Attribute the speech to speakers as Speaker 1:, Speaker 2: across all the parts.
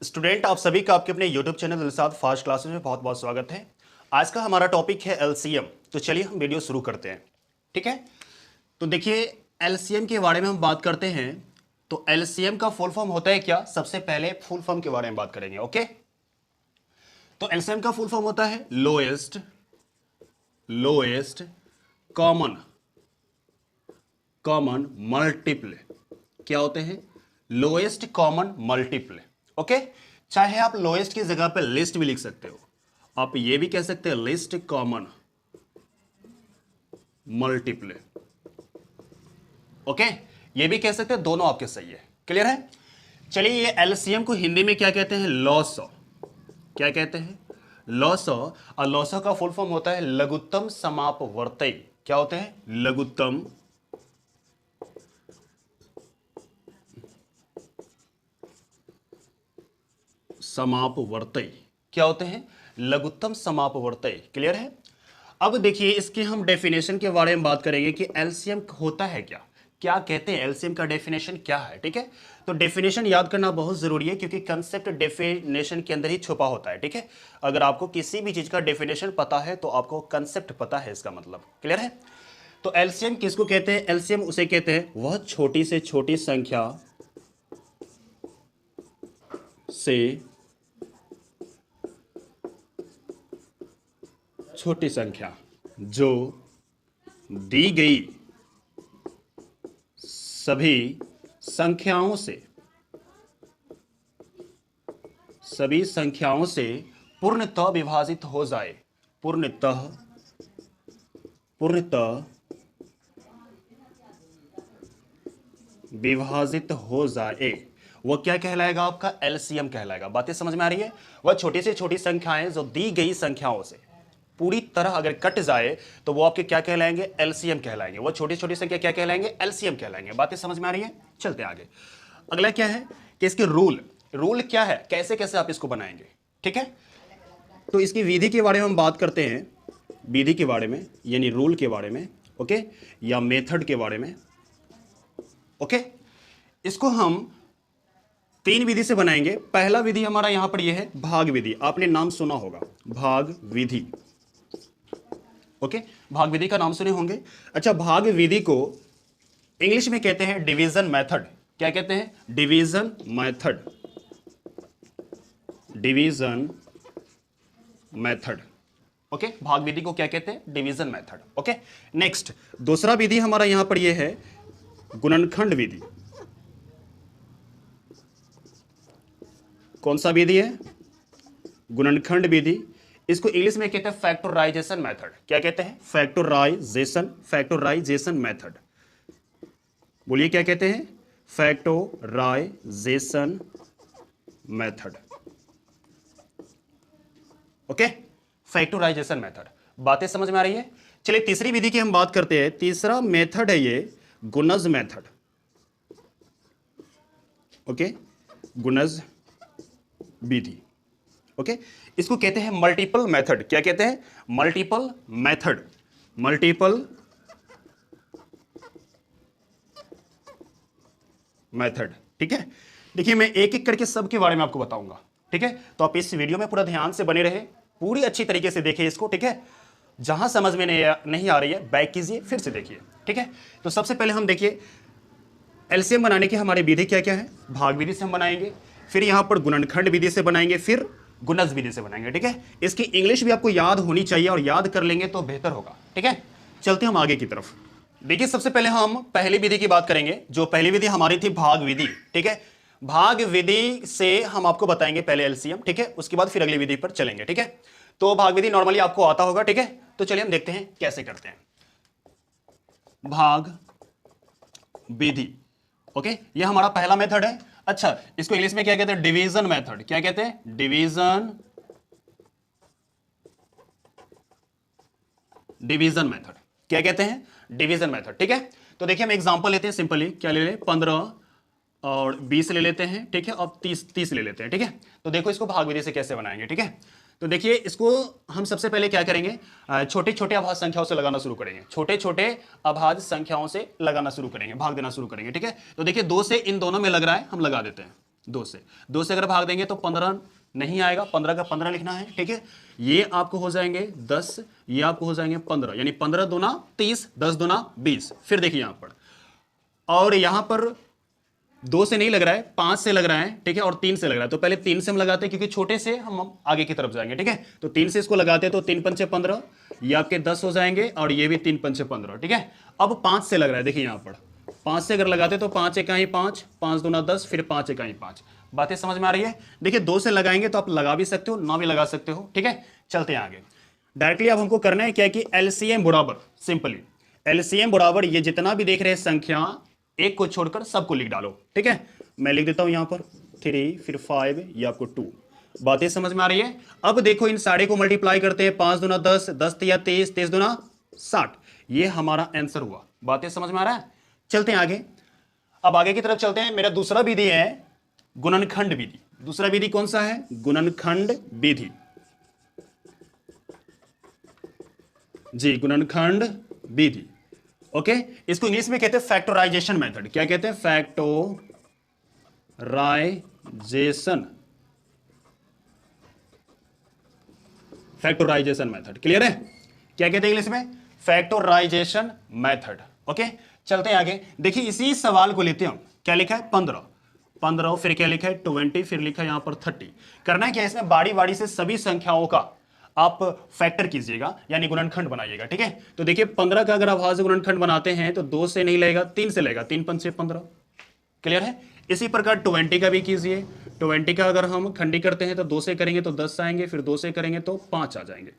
Speaker 1: Student आप सभी का आपके अपने YouTube channel Dilshad fast classes में बहुत बहुत स्वागत है। आज का हमारा टॉपिक है एलसीएम। तो चलिए हम वीडियो शुरू करते हैं। ठीक है, तो देखिए एलसीएम के बारे में हम बात करते हैं। तो एलसीएम का फुल फॉर्म होता है क्या, सबसे पहले फुल फॉर्म के बारे में बात करेंगे। ओके, तो एलसीएम का फुल फॉर्म होता है लोएस्ट कॉमन मल्टीपल। क्या होते हैं? Lowest common multiple. ओके, चाहे आप लोएस्ट की जगह पे लिस्ट भी लिख सकते हो, आप ये भी कह सकते हैं लिस्ट कॉमन मल्टीपल। ओके, ये भी कह सकते हैं, दोनों आपके सही है। क्लियर है? चलिए ये एलसीएम को हिंदी में क्या कहते हैं? लॉसॉ। क्या कहते हैं? लॉसॉ। और लॉसॉ का फुल फॉर्म होता है लघुत्तम समापवर्ती। क्या होते हैं? लघुत्तम समापवर्ती। क्या होते हैं? लघुत्तम समापवर्ती। क्लियर है? अब देखिए इसके हम डेफिनेशन के बारे में बात करेंगे कि एलसीएम होता है क्या, क्या कहते हैं, एलसीएम का डेफिनेशन क्या है। ठीक है, तो डेफिनेशन याद करना बहुत जरूरी है क्योंकि कंसेप्ट डेफिनेशन के अंदर ही छुपा होता है। ठीक है, अगर आपको किसी भी चीज का डेफिनेशन पता है तो आपको कंसेप्ट पता है, इसका मतलब। क्लियर है? तो एलसीएम किसको कहते हैं? एलसीएम उसे कहते हैं वह छोटी से छोटी संख्या से छोटी संख्या जो दी गई सभी संख्याओं से पूर्णतः विभाजित हो जाए। पूर्णतः विभाजित हो जाए, वो क्या कहलाएगा? आपका एलसीएम कहलाएगा। बातें समझ में आ रही है? वह छोटी से छोटी संख्याएं जो दी गई संख्याओं से पूरी तरह अगर कट जाए तो वो आपके क्या कहलाएंगे? एलसीएम कहलाएंगे। वो छोटी छोटी संख्या क्या कहलाएंगे? एलसीएम कहलाएंगे। बातें समझ में आ रही है? चलते आगे। अगला क्या है कि इसके रूल क्या है, कैसे कैसे आप इसको बनाएंगे। ठीक है, तो इसकी विधि के बारे में हम बात करते हैं। विधि के बारे में यानी रूल के बारे में, ओके, या मेथड के बारे में। ओके, इसको हम 3 विधि से बनाएंगे। पहला विधि हमारा यहां पर यह है भाग विधि। आपने नाम सुना होगा, भाग विधि। ओके, भाग विधि का नाम सुने होंगे। अच्छा, भाग विधि को इंग्लिश में कहते हैं डिवीजन मेथड। क्या कहते हैं? Division method. ओके, भाग विधि को क्या कहते हैं? Division method. ओके, नेक्स्ट दूसरा विधि हमारा यहां पर यह है गुणनखंड विधि। कौन सा विधि है? गुणनखंड विधि। इसको इंग्लिश में कहते हैं फैक्टराइजेशन मेथड। क्या कहते हैं? Factorisation method. बोलिए क्या कहते हैं? Factorisation method. Okay, factorisation method. बातें समझ में आ रही है? चलिए तीसरी विधि की हम बात करते हैं। तीसरा मेथड है ये गुणज मेथड। ओके, गुणज विधि। ओके, इसको कहते हैं मल्टीपल मेथड। क्या कहते हैं? Multiple method. ठीक है, देखिए मैं एक एक करके सबके बारे में आपको बताऊंगा। ठीक है, तो आप इस वीडियो में पूरा ध्यान से बने रहे, पूरी अच्छी तरीके से देखिए इसको। ठीक है, जहां समझ में नहीं आ रही है बैक कीजिए, फिर से देखिए। ठीक है, तो सबसे पहले हम देखिए एलसीएम बनाने की हमारी विधि क्या क्या है। भाग विधि से हम बनाएंगे, फिर यहां पर गुणनखंड विधि से बनाएंगे, फिर गुणज विधि से बनाएंगे। ठीक है, इसकी इंग्लिश भी आपको याद होनी चाहिए और याद कर लेंगे तो बेहतर होगा। ठीक है, चलते हम आगे की तरफ। देखिए सबसे पहले हम पहली विधि की बात करेंगे। जो पहली विधि हमारी थी भाग विधि। ठीक है, भाग विधि से हम आपको बताएंगे पहले एलसीएम। ठीक है, उसके बाद फिर अगली विधि पर चलेंगे। ठीक है, तो भाग विधि नॉर्मली आपको आता होगा। ठीक है, तो चलिए हम देखते हैं कैसे करते हैं भाग विधि। ओके, ये हमारा पहला मेथड है। अच्छा, इसको इंग्लिश में क्या कहते हैं? Division method. क्या कहते हैं? Division method. क्या कहते हैं? Division method. ठीक है, तो देखिए हम एग्जांपल लेते हैं। सिंपली क्या ले लें? 15 और 20 ले लेते हैं। ठीक है, और 30 ले लेते हैं। ठीक है, तो देखो इसको भाग विधि से कैसे बनाएंगे। ठीक है, तो देखिए इसको हम सबसे पहले क्या करेंगे? छोटे छोटे अभाज्य संख्याओं से लगाना शुरू करेंगे। छोटे छोटे अभाज्य संख्याओं से लगाना शुरू करेंगे, भाग देना शुरू करेंगे। ठीक है, तो देखिए 2 से इन दोनों में लग रहा है, हम लगा देते हैं। 2 से अगर भाग देंगे तो 15 नहीं आएगा, 15 का 15 लिखना है, ठीक है। ये आपको हो जाएंगे 10, ये आपको हो जाएंगे 15, यानी 15 दूना 30, 10 दूना 20। फिर देखिए यहां पर, और यहां पर 2 से नहीं लग रहा है, 5 से लग रहा है, ठीक है, और 3 से लग रहा है। तो पहले 3 से हम लगाते हैं, क्योंकि छोटे से हम आगे की तरफ जाएंगे, ठीक है। तो 3 से इसको लगाते हैं, तो 3 पंचे 15, ये आपके 10 हो जाएंगे, और ये भी 3 पंचे 15, ठीक है। अब 5 से लग रहा है, देखिए यहां पर 5 से अगर लगाते तो 5 इकाई 5, 5 दूना 10, फिर 5 इकाई 5। बातें समझ में आ रही है? देखिए 2 से लगाएंगे तो आप लगा भी सकते हो, ना भी लगा सकते हो, ठीक है। चलते हैं आगे। डायरेक्टली अब हमको करना है क्या कि एलसीएम बराबर, सिंपली एलसीएम बराबर ये जितना भी देख रहे हैं संख्या, एक को छोड़कर सबको लिख डालो, ठीक है। मैं लिख देता हूं यहां पर 3, फिर 5, ये आपको 2। बातें समझ में आ रही है? अब देखो इन सारे को मल्टीप्लाई करते हैं, 5 दूना 10, 10 तिया 30, 30 दूना 60, ये हमारा आंसर हुआ। बातें समझ में आ रहा है? चलते हैं आगे। अब आगे की तरफ चलते हैं। मेरा दूसरा विधि है गुणनखंड विधि। दूसरा विधि कौन सा है? गुणनखंड विधि। जी, गुणनखंड विधि, ओके। इसको इंग्लिश में कहते हैं फैक्टराइजेशन मेथड। क्या कहते हैं? Factorisation, factorisation method. क्लियर है? क्या कहते हैं इंग्लिश में? Factorisation method, okay. चलते हैं आगे। देखिए इसी सवाल को लेते हैं हम। क्या लिखा है? 15, 15, फिर क्या लिखा है? 20, फिर लिखा है यहां पर 30। करना है क्या? इसमें बारी बारी से सभी संख्याओं का आप फैक्टर कीजिएगा, यानी गुणनखंड बनाइएगा, ठीक है। तो देखिए 15 का अगर आप वहां से गुणनखंड बनाते हैं तो 2 से नहीं लेगा, 3 से लेगा, 3 पंचे 15। क्लियर है? इसी प्रकार 20 का भी कीजिए। 20 का अगर हम खंडी करते हैं तो 2 से करेंगे तो 10 आएंगे, फिर 2 से करेंगे तो 5 आ जाएंगे।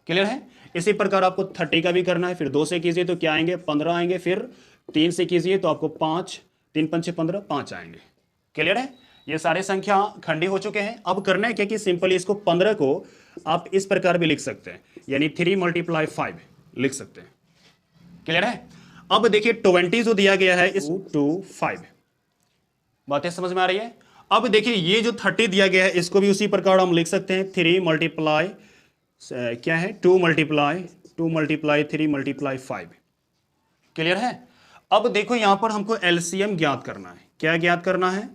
Speaker 1: क्लियर है? इसी प्रकार आपको 30 का भी करना है। फिर 2 से कीजिए तो क्या आएंगे? 15 आएंगे। फिर 3 से कीजिए तो आपको 5, 3 पंचे 15, 5 आएंगे। क्लियर है? ये सारे संख्या खंडी हो चुके हैं। अब करना है क्या कि सिंपली इसको 15 को आप इस प्रकार भी लिख सकते हैं, यानी 3 × 5 लिख सकते हैं। क्लियर है? अब देखिए 20 जो दिया गया है इस 2, 5। बातें समझ में आ रही है? अब देखिए ये जो 30 दिया गया है इसको भी उसी प्रकार हम लिख सकते हैं। 3 × क्या है? 2 × 3 × 5। क्लियर है? अब देखो यहां पर हमको एलसीएम ज्ञात करना है। क्या ज्ञात करना है?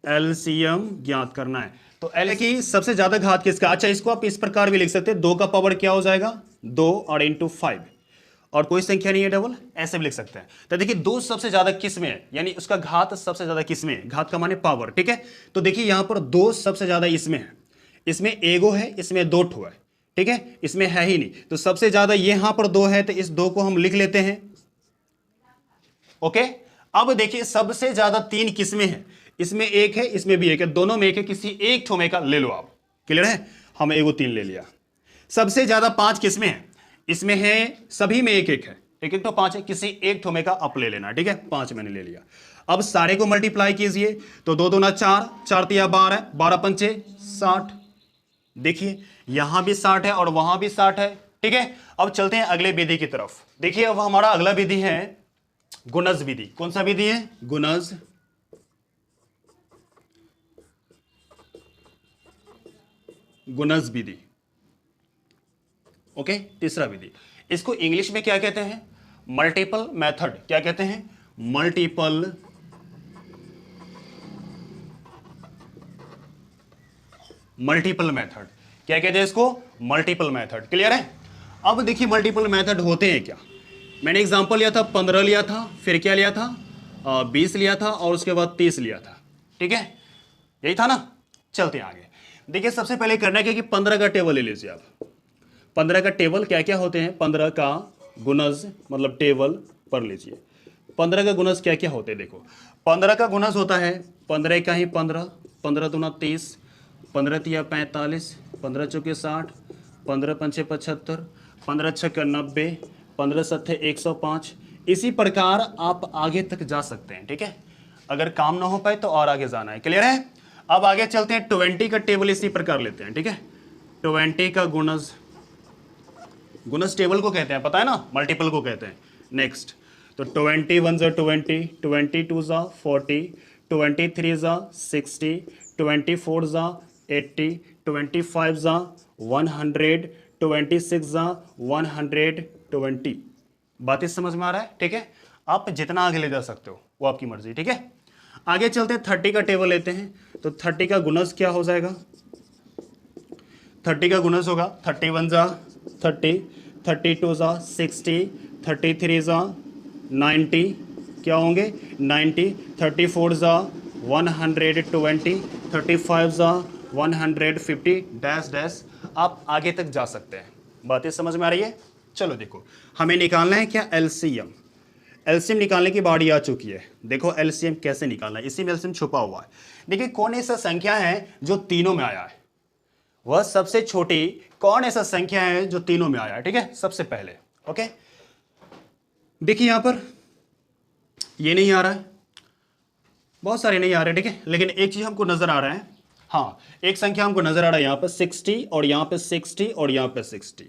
Speaker 1: एलसीएम ज्ञात करना है। तो एल की सबसे ज्यादा घात किसका? अच्छा, इसको आप इस प्रकार भी लिख सकते हैं, 2 का पावर क्या हो जाएगा? 2 और इंटू 5, और कोई संख्या नहीं है डबल, ऐसे भी लिख सकते हैं। तो देखिए 2 सबसे ज्यादा किस में है, यानी उसका घात सबसे ज्यादा किस में है? घात का माने पावर, ठीक है। तो देखिए यहां पर 2 सबसे ज्यादा इसमें है, इसमें एगो है, इसमें 2 ठो है, ठीक है, इसमें है ही नहीं। तो सबसे ज्यादा यहां पर 2 है, तो इस 2 को हम लिख लेते हैं, ओके। अब देखिए सबसे ज्यादा 3 किसमें है? इसमें 1 है, इसमें भी 1 है, दोनों में 1 है, किसी एक ठो में का ले लो आप। क्लियर है? हम एगो 3 ले लिया। सबसे ज्यादा 5 किसमें है? इसमें है, सभी में 1 1 है, 1 1 तो 5 है, किसी एक ठो में का आप ले लेना, ठीक है। 5 मैंने ले लिया। अब सारे को मल्टीप्लाई कीजिए, तो 2 दूना 4, 4 तिया 12, 12 पंचे 60। देखिए यहां भी 60 है और वहां भी 60 है, ठीक है। अब चलते हैं अगले विधि की तरफ। देखिए अब हमारा अगला विधि है गुणज विधि। कौन सा विधि है? गुणज, गुणज विधि, ओके। तीसरा विधि, इसको इंग्लिश में क्या कहते हैं? Multiple method. क्या कहते हैं? Multiple method. क्या कहते हैं इसको? Multiple method. क्लियर है? अब देखिए मल्टीपल मेथड होते हैं क्या। मैंने एग्जांपल लिया था, 15 लिया था, फिर क्या लिया था? 20 लिया था, और उसके बाद 30 लिया था, ठीक है। यही था ना? चलते हैं आगे। देखिए सबसे पहले करना है कि 15 का टेबल ले लीजिए आप। 15 का टेबल क्या क्या होते हैं? 15 का गुणज मतलब टेबल पढ़ लीजिए। 15 का गुणज क्या क्या होते हैं? देखो 15 का गुणज होता है 15 का ही 15, 15 दूना 30, 15 तिया 45, 15 चौके 60, 15 पंचे 75, 15 छक्का 90, 15 सत्ते 105। इसी प्रकार आप आगे तक जा सकते हैं, ठीक है। अगर काम ना हो पाए तो और आगे जाना है। क्लियर है? अब आगे चलते हैं। 20 का टेबल इसी प्रकार लेते हैं, ठीक है। 20 का गुणज, गुणज टेबल को कहते हैं, पता है ना, मल्टीपल को कहते हैं। नेक्स्ट, तो 21 ज़ा 20, 22 ज़ा 40, 23 ज़ा 60, 24 ज़ा 80, 25 ज़ा 100, 26 ज़ा 120। बातें समझ में आ रहा है? ठीक है। आप जितना आगे ले जा सकते हो वो आपकी मर्जी, ठीक है। आगे चलते हैं, 30 का टेबल लेते हैं। तो 30 का गुणज क्या हो जाएगा? 30 का गुणज होगा 31 जा 30, 32 जा 60, 33 जा 90, क्या होंगे 90, 34 जा 120, 35 जा 150 डैश डैश। आप आगे तक जा सकते हैं। बातें समझ में आ रही है? चलो देखो, हमें निकालना है क्या? एलसीएम। एलसीएम निकालने की बारी आ चुकी है। देखो एलसीएम कैसे निकालना है, इसी में एलसीएम छुपा हुआ है। देखिए कौन ऐसा संख्या है जो तीनों में आया है? वह सबसे छोटी कौन ऐसा संख्या है जो तीनों में आया है? ठीक है, सबसे पहले ओके। देखिए यहां पर ये नहीं आ रहा है, बहुत सारे नहीं आ रहे, ठीक है, लेकिन एक चीज हमको नजर आ रहा है। हाँ, एक संख्या हमको नजर आ रहा है यहां पर 60 और यहां पर 60 और यहां पर 60।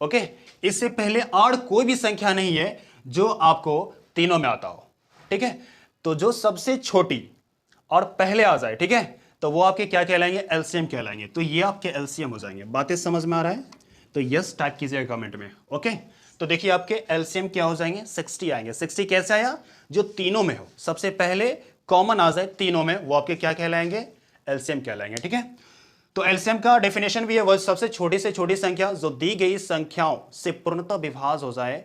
Speaker 1: ओके, इससे पहले और कोई भी संख्या नहीं है जो आपको तीनों में आता हो। ठीक है, तो जो सबसे छोटी और पहले आ जाए, ठीक है, तो वो आपके क्या कहलाएंगे? एलसीएम कहलाएंगे। तो ये आपके एलसीएम हो जाएंगे। बातें समझ में आ रहा है? तो यस टाइप कीजिएगा कमेंट में। ओके, तो देखिए आपके एलसीएम क्या हो जाएंगे? 60 आएंगे। 60 कैसे आया? जो तीनों में हो, सबसे पहले कॉमन आ जाए तीनों में, वो आपके क्या कहलाएंगे? एलसीएम कहलाएंगे। ठीक है, तो एलसीएम का डेफिनेशन भी है, वह सबसे छोटी से छोटी संख्या जो दी गई संख्याओं से पूर्णतः विभाज्य हो जाए,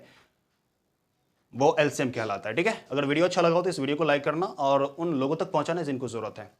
Speaker 1: वो एलसीएम कहलाता है। ठीक है, अगर वीडियो अच्छा लगा हो तो इस वीडियो को लाइक करना और उन लोगों तक पहुंचाना जिनको जरूरत है।